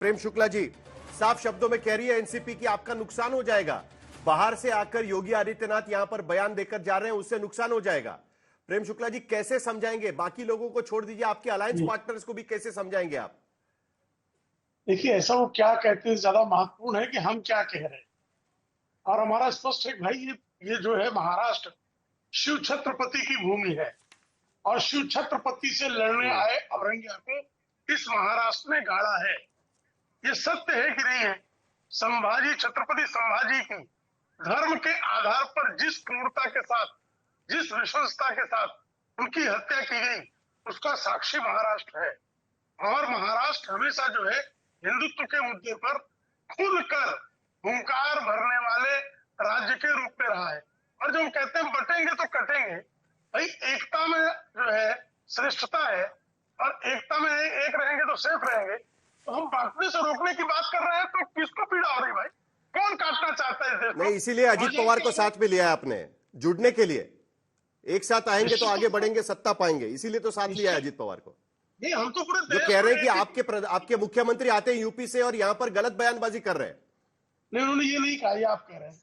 प्रेम शुक्ला जी साफ शब्दों में कह रही है एनसीपी की आपका नुकसान हो जाएगा। बाहर से आकर योगी आदित्यनाथ यहां पर बयान देकर जा रहे हैं, उससे नुकसान हो जाएगा। प्रेम शुक्ला जी कैसे समझाएंगे? बाकी लोगों को छोड़ दीजिए, आपके अलायंस पार्टनर्स को भी कैसे समझाएंगे आप? देखिए, ऐसा वो क्या कहते हैं ज्यादा महत्वपूर्ण है कि हम क्या कह रहे हैं। और हमारा स्पष्ट है भाई, ये जो है महाराष्ट्र शिव छत्रपति की भूमि है और शिव छत्रपति से लड़ने आए औरंगिया को इस महाराष्ट्र ने गाड़ा है। ये सत्य है कि नहीं है? संभाजी, छत्रपति संभाजी की धर्म के आधार पर जिस क्रूरता के साथ, जिस विश्वसता के साथ उनकी हत्या की गई, उसका साक्षी महाराष्ट्र है। और महाराष्ट्र हमेशा जो है हिंदुत्व के मुद्दे पर खुलकर हुंकार भरने वाले राज्य के रूप में रहा है। और जब हम कहते हैं बटेंगे तो कटेंगे, भाई एकता में जो है श्रेष्ठता है और एकता में एक रहेंगे तो सेफ रहेंगे। तो हम बांटने से रोकने की बात कर रहे हैं तो किसको पीड़ा हो रही भाई? कौन काटना चाहता है इस देश को? नहीं, इसीलिए अजीत पवार को साथ में लिया है आपने जुड़ने के लिए। एक साथ आएंगे तो आगे बढ़ेंगे, सत्ता पाएंगे, इसीलिए तो साथ लिया है अजीत पवार को। नहीं, हम तो पूरे जो कह रहे हैं कि आपके मुख्यमंत्री आते हैं यूपी से और यहां पर गलत बयानबाजी कर रहे हैं। नहीं, उन्होंने ये नहीं कहा, ये आप कह रहे हैं।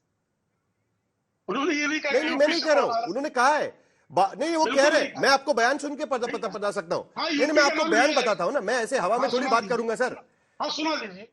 उन्होंने ये नहीं कहा। नहीं, मैं नहीं कह रहा हूं, उन्होंने कहा है। नहीं, वो कह रहे हैं। मैं आपको बयान सुन के बता सकता हूं। नहीं, मैं आपको बयान बताता हूं ना, मैं ऐसे हवा में थोड़ी बात करूंगा सर। हाँ, सुना दीजिए।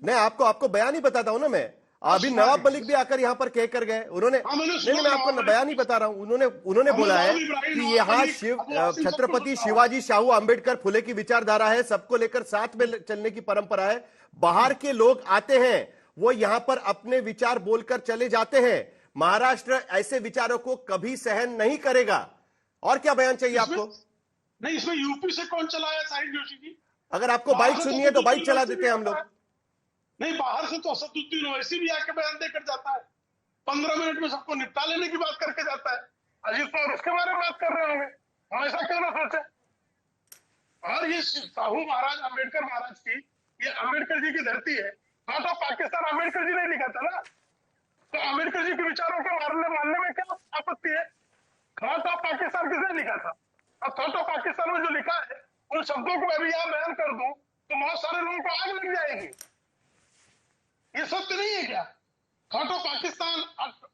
नहीं, आपको बयान ही बताता हूं ना मैं। अभी नवाब मलिक भी आकर यहां पर कह कर गए उन्होंने। नहीं, मैं आपको बयान ही बता रहा हूं। उन्होंने बोला है कि यहाँ छत्रपति शिवाजी शाहू अंबेडकर फुले की विचारधारा है, सबको लेकर साथ में चलने की परंपरा है। बाहर के लोग आते हैं, वो यहां पर अपने विचार बोलकर चले जाते हैं। महाराष्ट्र ऐसे विचारों को कभी सहन नहीं करेगा। और क्या बयान चाहिए आपको? नहीं, इसमें यूपी से कौन चलाया साहिल जोशी जी? अगर आपको बाइक सुननी है तो बाइक चला देते हैं हम लोग। नहीं, बाहर से तो असदुद्दीन ओवैसी भी आके बयान देकर जाता है, 15 मिनट में सबको निपटा लेने की बात करके जाता है। अजीत पवार उसके बारे में बात कर रहे होंगे, हम ऐसा क्यों ना सोचे। और ये साहू महाराज, अम्बेडकर महाराज की, ये अम्बेडकर जी की धरती है। हार्ट ऑफ पाकिस्तान अम्बेडकर जी ने लिखा था ना, तो अम्बेडकर जी के विचारों को मानने में क्या आपत्ति है? हार्ट ऑफ पाकिस्तान किसने लिखा था? और थॉट ऑफ पाकिस्तान में जो लिखा है उन शब्दों को मैं भी यहाँ बयान कर दूं तो बहुत सारे लोगों को आग लग जाएगी। ये सत्य नहीं है क्या? थॉट ऑफ पाकिस्तान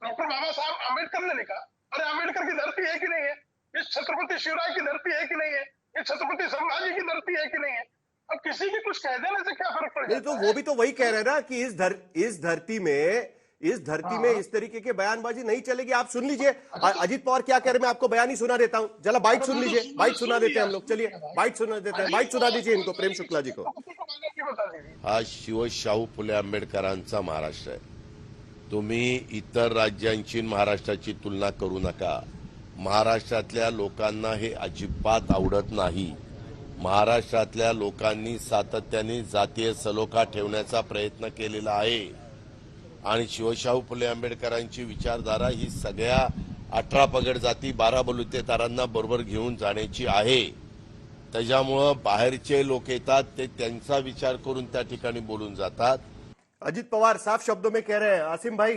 डॉक्टर बाबा साहब अम्बेडकर ने लिखा। अरे अम्बेडकर की धरती है कि नहीं है? ये छत्रपति शिवराय की धरती है कि नहीं है? ये छत्रपति संभाजी की धरती है कि नहीं है? अब किसी भी कुछ कह देने से क्या फर्क पड़ जाता है? तो वो भी तो वही कह रहे हैं ना कि इस धरती में इस तरीके के बयानबाजी नहीं चलेगी। आप सुन लीजिए अजीत पवार क्या कह रहे हैं, मैं आपको बयान ही सुना देता हूं। जरा बाइट सुन लीजिए, बाइट सुना देते हैं हम लोग। चलिए बाइट सुना देते हैं, बाइट सुना दीजिए इनको, प्रेम शुक्ला जी को। हा शिवशाहू फुले आंबेडकरांचा महाराष्ट्र आहे। तुम्ही इतर राज्यांची महाराष्ट्राची तुलना करू नका। महाराष्ट्रातल्या लोकांना हे अजिबात आवडत नाही। महाराष्ट्रातल्या लोकांनी सातत्याने जातीय सलोखा ठेवण्याचा प्रयत्न केलेला आहे आणि शिवशाहू फुले आंबेडकरांची विचारधारा ही सगळ्या 18 पगड जाती 12 बलुतेदारांना बरोबर घेऊन जाण्याची आहे। त्याच्यामुळं बाहेरचे लोक येतात, ते त्यांचा विचार करून त्या ठिकाणी बोलून जातात। अजीत पवार साफ शब्दों में कह रहे हैं, आसिम भाई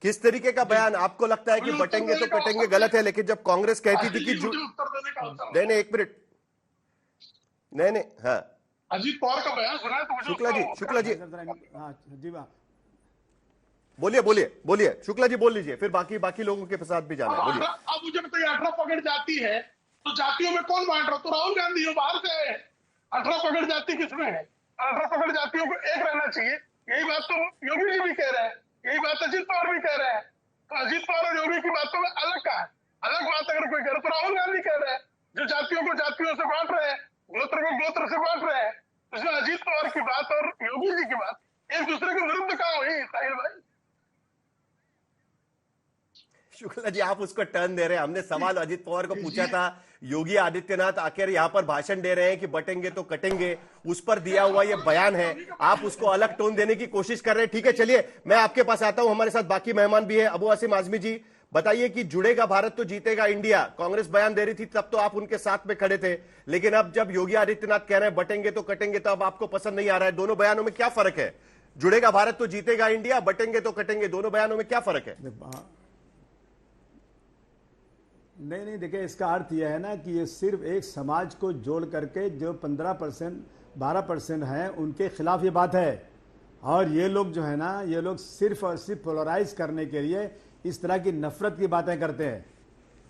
किस तरीके का बयान आपको लगता है कि बटेंगे तो कटेंगे गलत है, लेकिन जब कांग्रेस कहती थी कि नहीं, एक मिनट, नहीं, हाँ अजीत पवार का बयान सुना है तो शुक्ला जी बोलिए शुक्ला जी बोल लीजिए, फिर बाकी लोगों के साथ भी जाना है। बोलिए। अब मुझे बताइए, 18 पगड़ जाती है तो जातियों में कौन बांट रहा? तो राहुल गांधी हो, बाहर से है। 18 पगड़ जाति किसमें है? 18 पगड़ जातियों को एक रहना चाहिए। यही बात तो योगी जी भी कह रहे हैं, यही बात अजीत पवार भी कह रहे हैं। तो अजीत पवार और योगी की बातों में अलग का है। अलग बात अगर कोई करे तो राहुल गांधी कह रहे हैं, जो जातियों को जातियों से बांट रहे हैं, गोत्र को गोत्र से बांट रहे हैं। इसमें अजीत पवार की बात और योगी जी की बात एक दूसरे के विरुद्ध कहाँ हुई साहिल भाई? शुक्ला जी आप उसको टर्न दे रहे हैं। हमने सवाल अजीत पवार को पूछा था, योगी आदित्यनाथ आखिर यहां पर भाषण दे रहे हैं कि बटेंगे तो कटेंगे, उस पर दिया हुआ ये बयान है, आप उसको अलग टोन देने की कोशिश कर रहे हैं। ठीक है, चलिए मैं आपके पास आता हूं, हमारे साथ बाकी मेहमान भी है। अबू आसिम आजमी जी बताइए कि जुड़ेगा भारत तो जीतेगा इंडिया, कांग्रेस बयान दे रही थी तब तो आप उनके साथ में खड़े थे, लेकिन अब जब योगी आदित्यनाथ कह रहे हैं बटेंगे तो कटेंगे तो अब आपको पसंद नहीं आ रहा है। दोनों बयानों में क्या फर्क है? जुड़ेगा भारत तो जीतेगा इंडिया, बटेंगे तो कटेंगे, दोनों बयानों में क्या फर्क है? नहीं, देखिए इसका अर्थ यह है ना कि ये सिर्फ एक समाज को जोड़ करके जो 15% 12% हैं उनके खिलाफ ये बात है। और ये लोग जो है ना, ये लोग सिर्फ और सिर्फ पोलराइज करने के लिए इस तरह की नफरत की बातें करते हैं।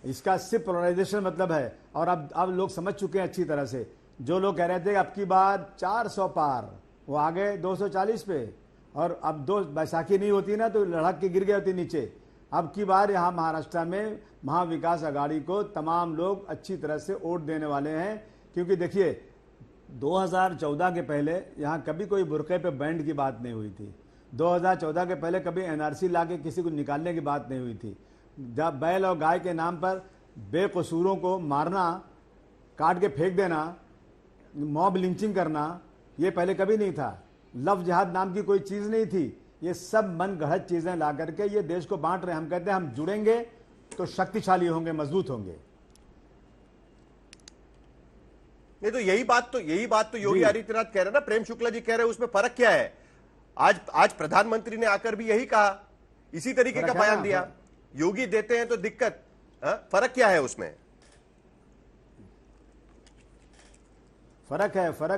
इसका सिर्फ पोलराइजेशन मतलब है। और अब लोग समझ चुके हैं अच्छी तरह से। जो लोग कह रहे थे अब की बार 400 पार, वो आ गए 240 पे। और अब बैसाखी नहीं होती ना तो लड़क के गिर गए होती नीचे। अब की बार यहाँ महाराष्ट्र में महाविकास आघाड़ी को तमाम लोग अच्छी तरह से वोट देने वाले हैं। क्योंकि देखिए 2014 के पहले यहाँ कभी कोई बुरके पे बैंड की बात नहीं हुई थी। 2014 के पहले कभी एनआरसी लाके किसी को निकालने की बात नहीं हुई थी। जब बैल और गाय के नाम पर बेकसूरों को मारना, काट के फेंक देना, मॉब लिंचिंग करना, ये पहले कभी नहीं था। लव जिहाद नाम की कोई चीज नहीं थी। ये सब मन गढ़ंत चीजें ला करके ये देश को बांट रहे हैं। हम कहते हैं हम जुड़ेंगे तो शक्तिशाली होंगे, मजबूत होंगे। नहीं तो यही बात तो योगी आदित्यनाथ कह रहे हैं ना, प्रेम शुक्ला जी कह रहे हैं, उसमें फर्क क्या है? आज प्रधानमंत्री ने आकर भी यही कहा, इसी तरीके का बयान दिया। योगी देते हैं तो दिक्कत, फर्क क्या है उसमें? फर्क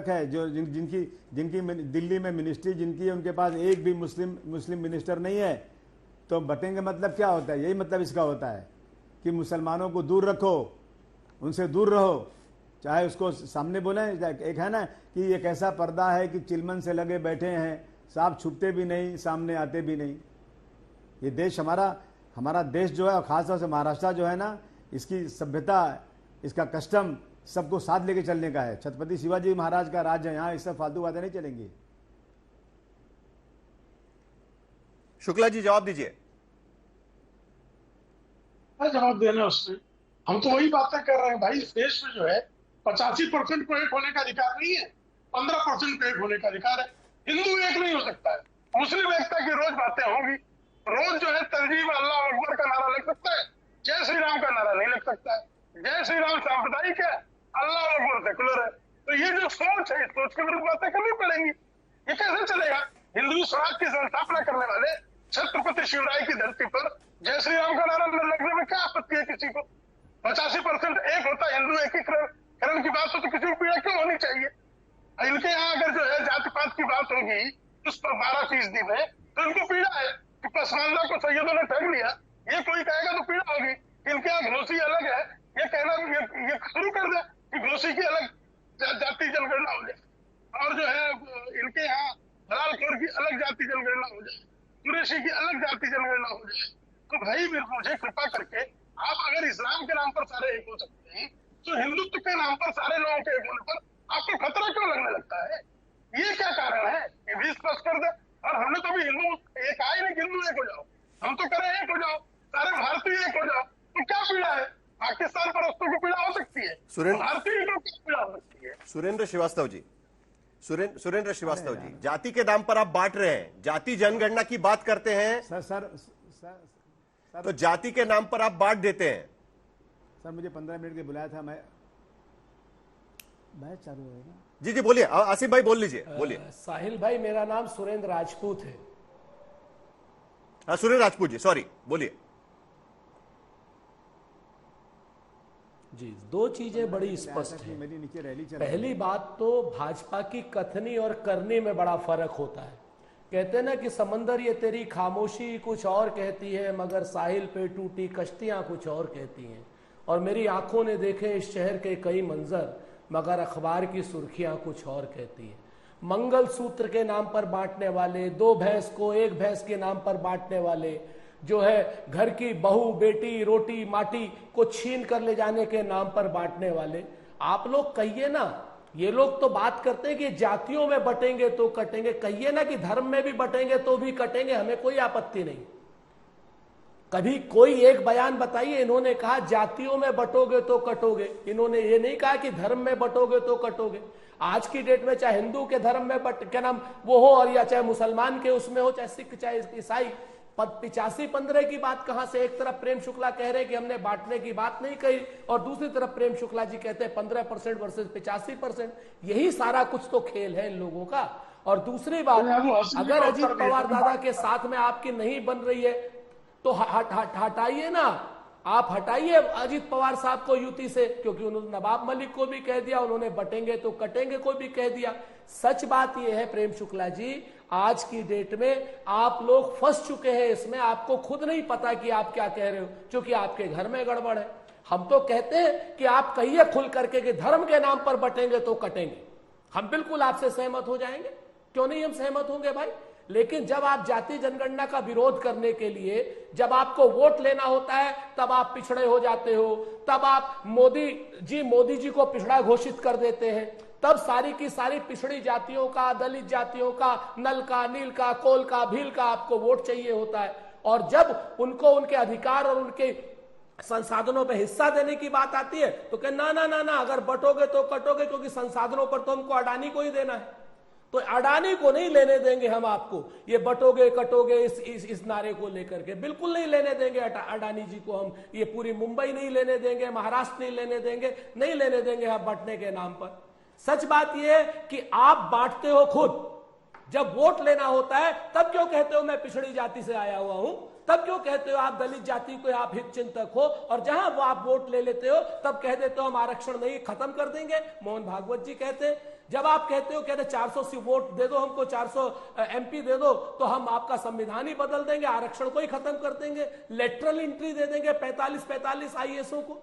है। जो जिनकी दिल्ली में मिनिस्ट्री जिनकी है, उनके पास एक भी मुस्लिम मिनिस्टर नहीं है। तो बटेंगे मतलब क्या होता है? यही मतलब इसका होता है कि मुसलमानों को दूर रखो, उनसे दूर रहो। चाहे उसको सामने बोले, एक है ना कि ये कैसा पर्दा है कि चिलमन से लगे बैठे हैं, साफ छुपते भी नहीं, सामने आते भी नहीं। ये देश हमारा देश जो है, और खासतौर से महाराष्ट्र जो है ना, इसकी सभ्यता, इसका कस्टम सबको साथ लेके चलने का है। छत्रपति शिवाजी महाराज का राज्य है यहाँ, इससे फालतू बातें नहीं चलेंगी। शुक्ला जी जवाब दीजिए। क्या जवाब देना उसमें? हम तो वही बातें कर रहे हैं भाई। इस देश में जो है 85% को एक होने का अधिकार नहीं है, 15% को एक होने का अधिकार है। हिंदू एक नहीं हो सकता है। मुस्लिम एकता की रोज बातें होंगी। रोज जो है तहजीब अल्लाह अकबर का नारा लग सकता है, जय श्री राम का नारा नहीं लग सकता है। जय श्री राम सांप्रदायिक है, अल्लाह अकबर सेकुलर है। तो ये जो सोच है, इस सोच के विरुद्ध बातें करनी पड़ेंगी। ये कैसे चलेगा? हिंदू स्वराज की संस्थापना करने वाले छत्रपति शिवराय की धरती पर जय श्री राम का नारा लगने में क्या आपत्ति है किसी को? 85% एक होता है, हिंदू एकीकरण की बात हो तो किसी को पीड़ा क्यों होनी चाहिए? इनके यहाँ अगर जो है जाति पात की बात होगी उस पर 12% में, तो इनको पीड़ा है कि पसमानदा को सैयदों ने ठग लिया। ये कोई कहेगा तो पीड़ा होगी। इनके यहाँ घोसी अलग है, ये कहना ये शुरू कर दे कि घोसी की अलग जाति जनगणना हो जाए, और जो है इनके यहाँ हलालखोर की अलग जाति जनगणना हो जाए, कुरैशी की अलग जाति जनगणना हो जाए। तो भाई मुझे कृपा करके, आप अगर इस्लाम के नाम पर सारे एक हो सकते हैं, तो हिंदुत्व के नाम पर सारे लोगों के एक होने पर आपको खतरा क्यों लगने लगता है? ये क्या कारण है? ये भी स्पष्ट कर दे। और हमने तो भी हिंदू एक आए नहीं, हिंदू एक हो जाओ, हम तो करें एक हो जाओ, सारे भारतीय एक हो जाओ। तो क्या पीड़ा है? पाकिस्तान परस्तों को पीड़ा हो सकती है, भारतीय को क्या पीड़ा हो सकती है? सुरेंद्र श्रीवास्तव जी, जाति के नाम पर आप बांट रहे हैं, जाति जनगणना की बात करते हैं सर, तो जाति के नाम पर आप बांट देते हैं। सर मुझे 15 मिनट के बुलाया था, मैं चालू है ना? जी बोलिए, आसिफ भाई बोल लीजिए, बोलिए। साहिल भाई, मेरा नाम सुरेंद्र राजपूत है। हाँ सुरेंद्र राजपूत जी, सॉरी, बोलिए। जी, दो चीजें बड़ी स्पष्ट हैं। पहली बात तो भाजपा की कथनी और करनी में बड़ा फर्क होता है। कहते हैं ना कि समंदर ये तेरी खामोशी कुछ और कहती है, मगर साहिल पे टूटी कश्तियां कुछ और कहती हैं। और मेरी आंखों ने देखे इस शहर के कई मंजर, मगर अखबार की सुर्खियां कुछ और कहती हैं। मंगल सूत्र के नाम पर बांटने वाले, 2 भैंस को 1 भैंस के नाम पर बांटने वाले, जो है घर की बहू बेटी रोटी माटी को छीन कर ले जाने के नाम पर बांटने वाले, आप लोग कहिए ना। ये लोग तो बात करते हैं कि जातियों में बटेंगे तो कटेंगे, कहिए ना कि धर्म में भी बटेंगे तो भी कटेंगे, हमें कोई आपत्ति नहीं। कभी कोई एक बयान बताइए इन्होंने कहा जातियों में बटोगे तो कटोगे। इन्होंने ये नहीं कहा कि धर्म में बटोगे तो कटोगे। आज की डेट में चाहे हिंदू के धर्म में क्या नाम वो हो, और या चाहे मुसलमान के उसमें हो, चाहे सिख चाहे ईसाई, 85-15 की बात कहां से? एक तरफ प्रेम शुक्ला कह रहे कि हमने बांटने की बात नहीं कही, और दूसरी तरफ प्रेम शुक्ला जी कहते हैं 15% वर्सेस 85%। यही सारा कुछ तो खेल है इन लोगों का। और दूसरी बात, अगर अजीत पवार दादा के साथ में आपकी नहीं बन रही है तो हटाइए ना। आप हटाइए अजीत पवार साहब को युति से, क्योंकि उन्होंने नवाब मलिक को भी कह दिया, उन्होंने बटेंगे तो कटेंगे को भी कह दिया। सच बात यह है प्रेम शुक्ला जी, आज की डेट में आप लोग फंस चुके हैं इसमें, आपको खुद नहीं पता कि आप क्या कह रहे हो, क्योंकि आपके घर में गड़बड़ है। हम तो कहते हैं कि आप कहिए खुल करके कि धर्म के नाम पर बटेंगे तो कटेंगे, हम बिल्कुल आपसे सहमत हो जाएंगे, क्यों नहीं हम सहमत होंगे भाई। लेकिन जब आप जाति जनगणना का विरोध करने के लिए, जब आपको वोट लेना होता है, तब आप पिछड़े हो जाते हो, तब आप मोदी जी को पिछड़ा घोषित कर देते हैं, तब सारी की सारी पिछड़ी जातियों का, दलित जातियों का, नल का, नील का, कोल का, भील का आपको वोट चाहिए होता है। और जब उनको उनके अधिकार और उनके संसाधनों पे हिस्सा देने की बात आती है तो कह ना ना ना ना, अगर बटोगे तो कटोगे, क्योंकि संसाधनों पर तो हमको अडानी को ही देना है, तो अडानी को नहीं लेने देंगे हम आपको ये बटोगे कटोगे इस नारे को लेकर के, बिल्कुल नहीं लेने देंगे अडानी जी को हम। ये पूरी मुंबई नहीं लेने देंगे, महाराष्ट्र नहीं लेने देंगे, नहीं लेने देंगे हम बंटने के नाम पर। सच बात यह है कि आप बांटते हो खुद, जब वोट लेना होता है तब क्यों कहते हो मैं पिछड़ी जाति से आया हुआ हूं, तब क्यों कहते हो आप दलित जाति को आप हित चिंतक हो, और जहां वो आप वोट ले लेते हो तब कह देते हो हम आरक्षण नहीं खत्म कर देंगे। मोहन भागवत जी कहते हैं, जब आप कहते हो 400 सी वोट दे दो हमको, 400 एमपी दे दो तो हम आपका संविधान ही बदल देंगे, आरक्षण को ही खत्म कर देंगे, लेटरल एंट्री दे देंगे 45 आईएएसओं को।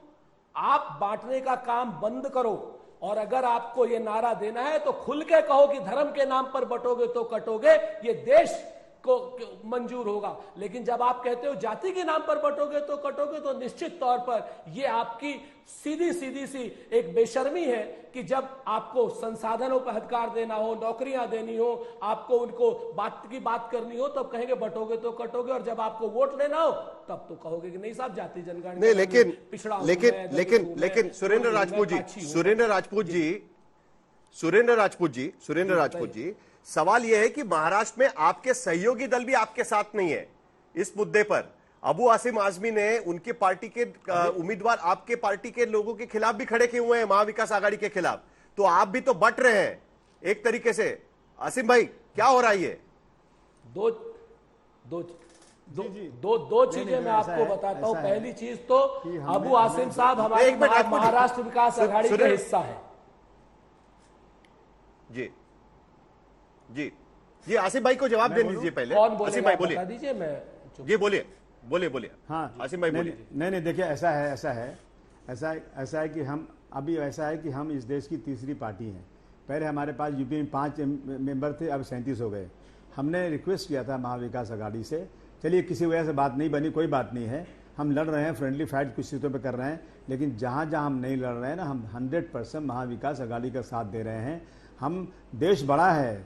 आप बांटने का काम बंद करो, और अगर आपको ये नारा देना है तो खुल के कहो कि धर्म के नाम पर बटोगे तो कटोगे, ये देश को मंजूर होगा। लेकिन जब आप कहते हो जाति के नाम पर बटोगे तो कटोगे, तो निश्चित तौर पर यह आपकी सीधी सी एक बेशर्मी है कि जब आपको संसाधनों पर अधिकार देना हो, नौकरियां देनी हो, आपको उनको बात की बात करनी हो, तब कहेंगे बटोगे तो कटोगे, और जब आपको वोट लेना हो तब तो कहोगे कि नहीं साहब जाति जनगणना नहीं। लेकिन पिछड़ा लेकिन सुरेंद्र राजपूत जी सवाल यह है कि महाराष्ट्र में आपके सहयोगी दल भी आपके साथ नहीं है इस मुद्दे पर। अबू आसिम आजमी ने उनकी पार्टी के उम्मीदवार आपके पार्टी के लोगों के खिलाफ भी खड़े किए हुए हैं, महाविकास आघाड़ी के खिलाफ, तो आप भी तो बट रहे हैं एक तरीके से। आसिम भाई क्या हो रहा है ये? दो चीजें मैं आपको बताता हूं। पहली चीज तो अबू आसिम साहब हमारे महाराष्ट्र विकास आघाड़ी का हिस्सा है। जी आसिम भाई को जवाब दे दीजिए पहले। आसिम भाई बोलिए, दीजिए मैं ये बोलिए। हाँ आसिम भाई बोलिए। नहीं देखिए, ऐसा है कि हम अभी ऐसा है कि हम इस देश की तीसरी पार्टी हैं। पहले हमारे पास यूपी में 5 मेंबर थे, अब 37 हो गए। हमने रिक्वेस्ट किया था महाविकास आघाड़ी से, चलिए किसी वजह से बात नहीं बनी, कोई बात नहीं है, हम लड़ रहे हैं, फ्रेंडली फाइट कुछ सीटों पे कर रहे हैं, लेकिन जहां जहां हम नहीं लड़ रहे हैं ना, हम 100% महाविकास आघाड़ी का साथ दे रहे हैं। हम देश बड़ा है,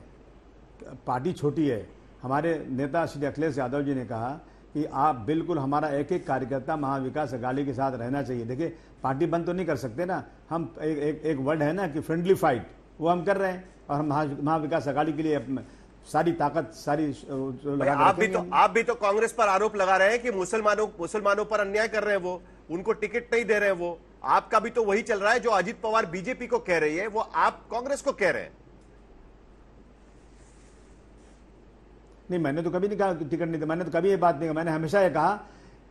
पार्टी छोटी है। हमारे नेता श्री अखिलेश यादव जी ने कहा कि आप बिल्कुल हमारा एक एक कार्यकर्ता महाविकास आघाड़ी के साथ रहना चाहिए। देखिए पार्टी बंद तो नहीं कर सकते ना, हम एक वर्ड है ना कि फ्रेंडली फाइट, वो हम कर रहे हैं, और हम महाविकास आघाड़ी के लिए सारी ताकत आप भी तो कांग्रेस पर आरोप लगा रहे हैं कि मुसलमानों पर अन्याय कर रहे हैं, वो उनको टिकट नहीं दे रहे हैं। वो आपका भी तो वही चल रहा है जो अजीत पवार बीजेपी को कह रही है, वो आप कांग्रेस को कह रहे हैं। नहीं, मैंने तो कभी नहीं कहा टिकट नहीं, मैंने तो कभी ये बात नहीं कहा। मैंने हमेशा ये कहा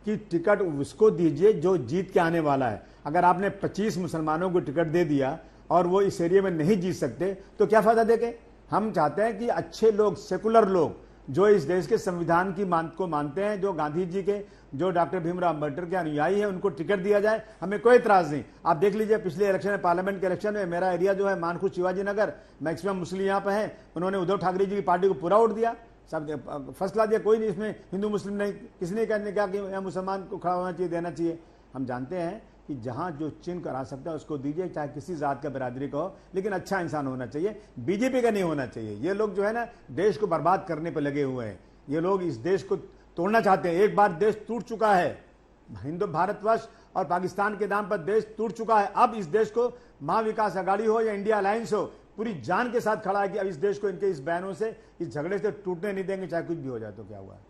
कि टिकट उसको दीजिए जो जीत के आने वाला है। अगर आपने 25 मुसलमानों को टिकट दे दिया और वो इस एरिया में नहीं जीत सकते तो क्या फायदा देके। हम चाहते हैं कि अच्छे लोग, सेकुलर लोग, जो इस देश के संविधान की को मानते हैं, जो गांधी जी के, जो डॉक्टर भीमराव अम्बेडकर के अनुयायी हैं, उनको टिकट दिया जाए, हमें कोई इतराज नहीं। आप देख लीजिए पिछले इलेक्शन में, पार्लियामेंट के इलेक्शन में, मेरा एरिया जो है मानखुद शिवाजी नगर, मैक्सिमम मुस्लिम यहाँ पे हैं, उन्होंने उद्धव ठाकरे जी की पार्टी को पूरा वोट दिया, सब फैसला दिया। कोई नहीं इसमें हिंदू मुस्लिम नहीं, किसी ने कहा कि मुसलमान को खड़ा होना चाहिए, देना चाहिए। हम जानते हैं कि जहां जो चिन्ह करा सकता है उसको दीजिए, चाहे किसी जात का बिरादरी का हो, लेकिन अच्छा इंसान होना चाहिए, बीजेपी का नहीं होना चाहिए। ये लोग जो है ना देश को बर्बाद करने पर लगे हुए हैं, ये लोग इस देश को तोड़ना चाहते हैं। एक बार देश टूट चुका है, हिंदू भारतवर्ष और पाकिस्तान के नाम पर देश टूट चुका है। अब इस देश को महाविकास आघाड़ी हो या इंडिया अलायंस हो, पूरी जान के साथ खड़ा है कि अब इस देश को इनके इस बयानों से, इस झगड़े से टूटने नहीं देंगे, चाहे कुछ भी हो जाए। तो क्या हुआ है?